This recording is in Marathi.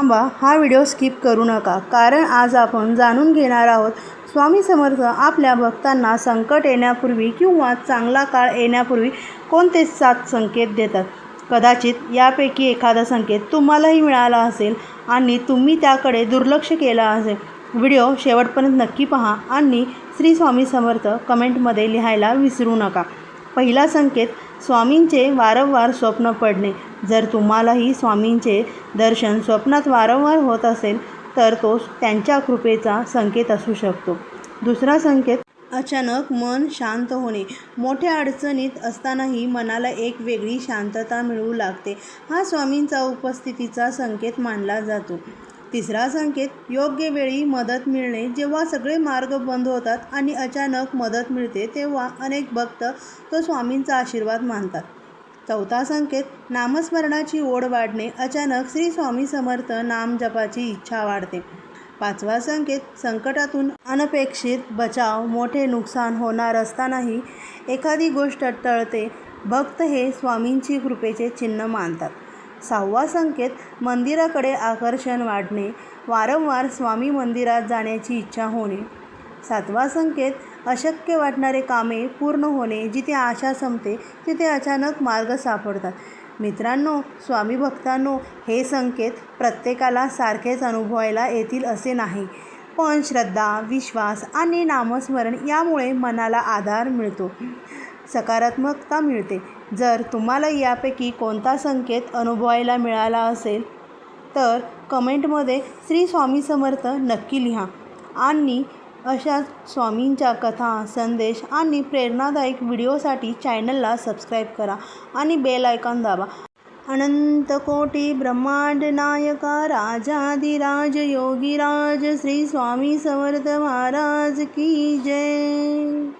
थांबा, हा व्हिडिओ स्किप करू नका, कारण आज आपण जाणून घेणार आहोत स्वामी समर्थ आपल्या भक्तांना संकट येण्यापूर्वी किंवा चांगला काळ येण्यापूर्वी कोणते 7 संकेत देतात. कदाचित यापैकी एखादा संकेत तुम्हालाही मिळाला असेल आणि तुम्ही त्याकडे दुर्लक्ष केलं असेल. व्हिडिओ शेवटपर्यंत नक्की पहा आणि श्री स्वामी समर्थ कमेंटमध्ये लिहायला विसरू नका. पहिला संकेत, स्वामींचे वारंवार स्वप्न पडणे. जर तुम्हालाही स्वामींचे दर्शन स्वप्नात वारंवार होत असेल तर तो त्यांच्या कृपेचा संकेत असू शकतो. दुसरा संकेत, अचानक मन शांत होणे. मोठ्या अडचणीत असतानाही मनाला एक वेगळी शांतता मिळू लागते. हा स्वामींचा उपस्थितीचा संकेत मानला जातो. तिसरा संकेत, योग्य वेळी मदत मिळणे. जेव्हा सगळे मार्ग बंद होतात आणि अचानक मदत मिळते तेव्हा अनेक भक्त तो स्वामींचा आशीर्वाद मानतात. चौथा संकेत, नामस्मरणाची ओढ वाढणे. अचानक श्री स्वामी समर्थ नाम जपाची इच्छा वाढते. पाचवा संकेत, संकटातून अनपेक्षित बचाव. मोठे नुकसान होणार असतानाही एखादी गोष्ट टळते. भक्त हे स्वामींची कृपेचे चिन्ह मानतात. सहावा संकेत, मंदिराकडे आकर्षण वाढणे. वारंवार स्वामी मंदिरात जाण्याची इच्छा होणे. सातवा संकेत, अशक्य वाटणारे कामे पूर्ण होणे. जिथे आशा संपते तिथे अचानक मार्ग सापडतात. मित्रांनो, स्वामी भक्तांनो, हे संकेत प्रत्येकाला सारखेच अनुभवायला येतील असे नाही, पण श्रद्धा, विश्वास आणि नामस्मरण यामुळे मनाला आधार मिळतो, सकारात्मकता मिळते. जर तुम्हाला यापैकी कोणता संकेत अनुभवायला मिळाला असेल तर कमेंटमध्ये श्री स्वामी समर्थ नक्की लिहा आणि अशाच स्वामींच्या कथा, संदेश आणि प्रेरणादायक व्हिडिओसाठी चॅनलला सबस्क्राईब करा आणि बेल आयकॉन दाबा. अनंत कोटी ब्रह्मांड नायका राजाधिराज योगीराज श्री स्वामी समर्थ महाराज की जय.